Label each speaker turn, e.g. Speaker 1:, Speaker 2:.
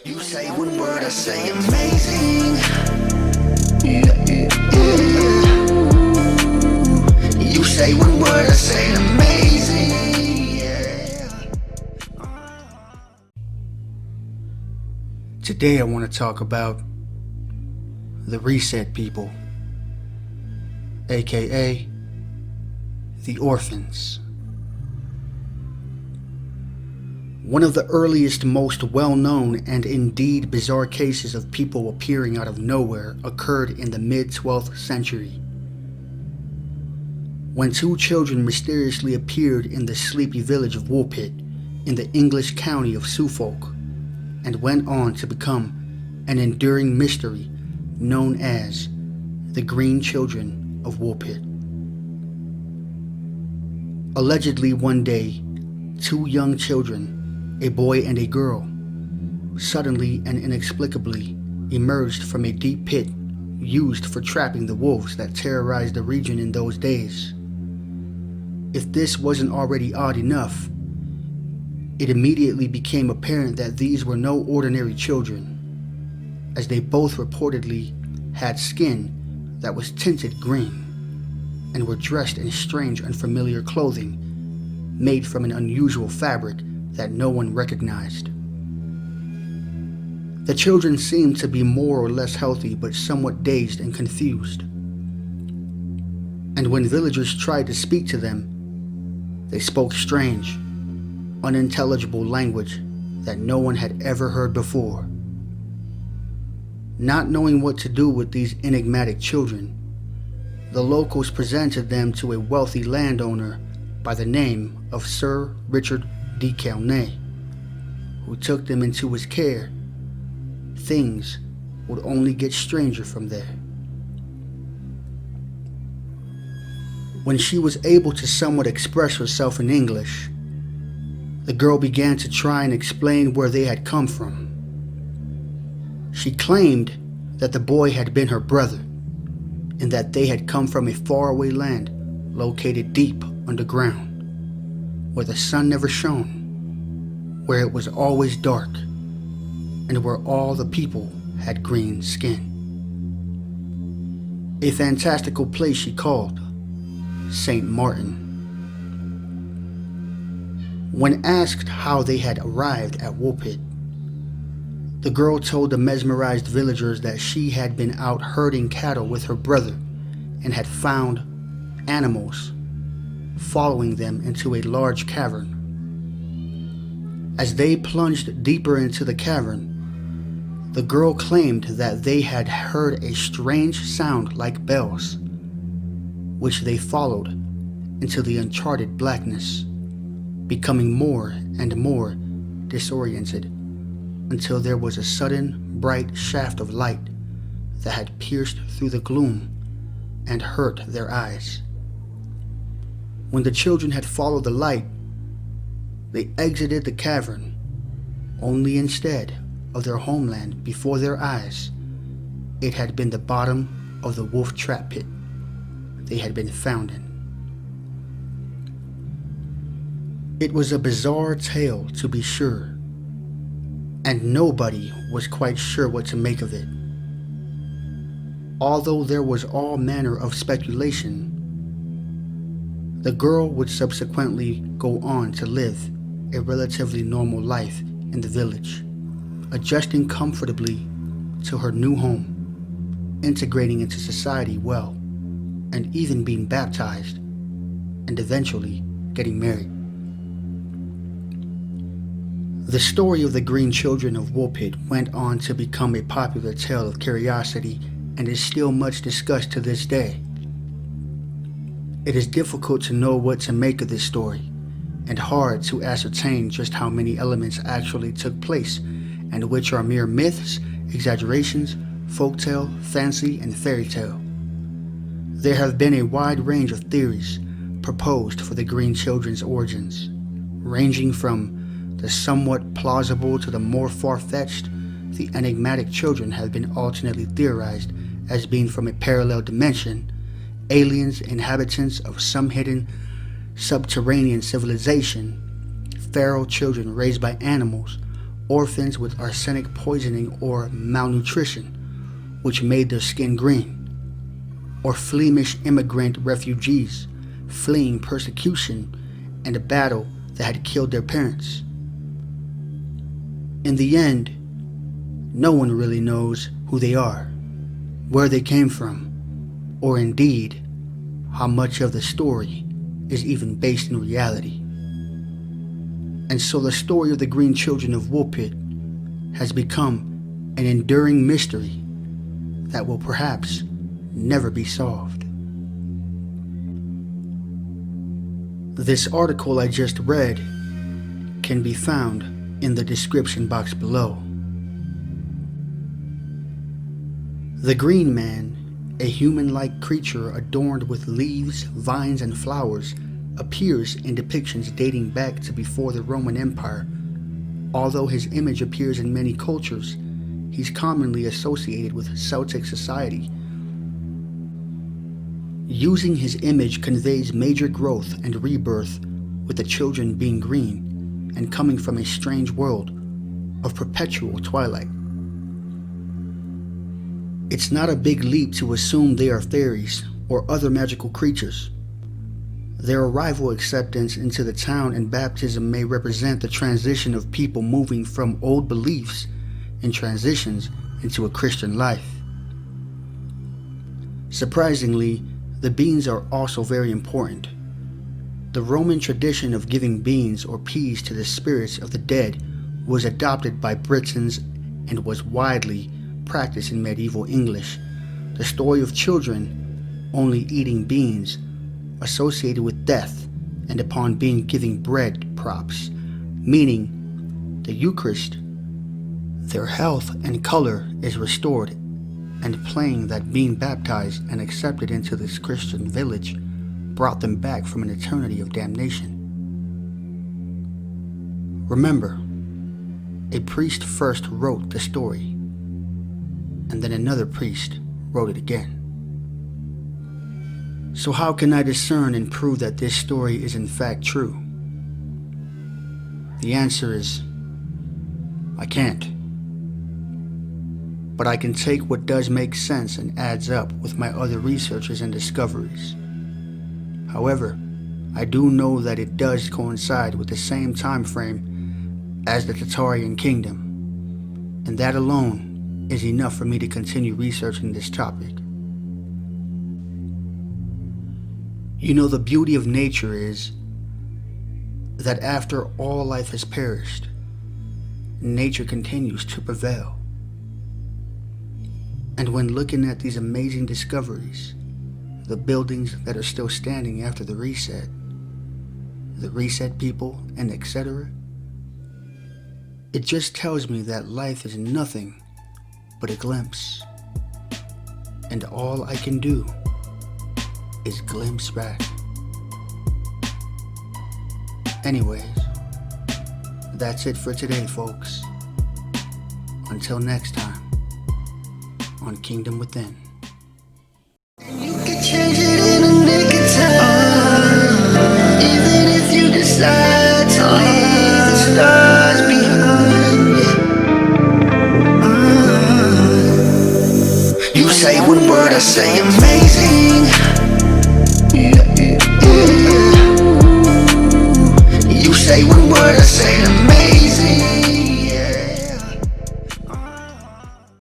Speaker 1: You say one word, I say amazing. Yeah, yeah, yeah. You say one word, I say amazing. Yeah.
Speaker 2: Today I want to talk about the Reset People, aka the orphans. One of the earliest, most well-known, and indeed bizarre cases of people appearing out of nowhere occurred in the mid-12th century, when two children mysteriously appeared in the sleepy village of Woolpit in the English county of Suffolk, and went on to become an enduring mystery known as the Green Children of Woolpit. Allegedly one day, two young children, a boy and a girl, suddenly and inexplicably emerged from a deep pit used for trapping the wolves that terrorized the region in those days. If this wasn't already odd enough, it immediately became apparent that these were no ordinary children, as they both reportedly had skin that was tinted green and were dressed in strange, unfamiliar clothing made from an unusual fabric that no one recognized. The children seemed to be more or less healthy, but somewhat dazed and confused. And when villagers tried to speak to them, they spoke strange, unintelligible language that no one had ever heard before. Not knowing what to do with these enigmatic children, the locals presented them to a wealthy landowner by the name of Sir Richard de Caulnay, who took them into his care. Things would only get stranger from there. When she was able to somewhat express herself in English, the girl began to try and explain where they had come from. She claimed that the boy had been her brother, and that they had come from a faraway land located deep underground, where the sun never shone, where it was always dark, and where all the people had green skin. A fantastical place she called St. Martin. When asked how they had arrived at Woolpit, the girl told the mesmerized villagers that she had been out herding cattle with her brother and had found animals following them into a large cavern. As they plunged deeper into the cavern, the girl claimed that they had heard a strange sound like bells, which they followed into the uncharted blackness, becoming more and more disoriented until there was a sudden bright shaft of light that had pierced through the gloom and hurt their eyes. When the children had followed the light, they exited the cavern, only instead of their homeland before their eyes, it had been the bottom of the wolf trap pit they had been found in. It was a bizarre tale, to be sure, and nobody was quite sure what to make of it. Although there was all manner of speculation, the girl would subsequently go on to live a relatively normal life in the village, adjusting comfortably to her new home, integrating into society well, and even being baptized, and eventually getting married. The story of the Green Children of Woolpit went on to become a popular tale of curiosity and is still much discussed to this day. It is difficult to know what to make of this story, and hard to ascertain just how many elements actually took place, and which are mere myths, exaggerations, folktale, fancy, and fairy tale. There have been a wide range of theories proposed for the Green Children's origins, ranging from the somewhat plausible to the more far-fetched. The enigmatic children have been alternately theorized as being from a parallel dimension, aliens, inhabitants of some hidden subterranean civilization, feral children raised by animals, orphans with arsenic poisoning or malnutrition, which made their skin green, or Flemish immigrant refugees fleeing persecution and a battle that had killed their parents. In the end, no one really knows who they are, where they came from, or indeed how much of the story is even based in reality. And so the story of the Green Children of Woolpit has become an enduring mystery that will perhaps never be solved. This article I just read can be found in the description box below. The Green Man, a human-like creature adorned with leaves, vines, and flowers, appears in depictions dating back to before the Roman Empire. Although his image appears in many cultures, he's commonly associated with Celtic society. Using his image conveys major growth and rebirth, with the children being green and coming from a strange world of perpetual twilight. It's not a big leap to assume they are fairies or other magical creatures. Their arrival, acceptance into the town, and baptism may represent the transition of people moving from old beliefs and transitions into a Christian life. Surprisingly, the beans are also very important. The Roman tradition of giving beans or peas to the spirits of the dead was adopted by Britons and was widely practiced in medieval English. The story of children only eating beans associated with death, and upon being given bread props, meaning the Eucharist, their health and color is restored, and playing that being baptized and accepted into this Christian village brought them back from an eternity of damnation. Remember, a priest first wrote the story, and then another priest wrote it again. So how can I discern and prove that this story is in fact true? The answer is, I can't. But I can take what does make sense and adds up with my other researches and discoveries. However, I do know that it does coincide with the same time frame as the Tartarian kingdom, and that alone is enough for me to continue researching this topic. You know, the beauty of nature is that after all life has perished, nature continues to prevail. And when looking at these amazing discoveries, the buildings that are still standing after the reset people, and etc., it just tells me that life is nothing but a glimpse. And all I can do is glimpse back. Anyways, that's it for today, folks. Until next time, on Kingdom Within.
Speaker 1: You can change it in a nick of time, even if you decide to leave the stars behind. You say one word, I say amazing.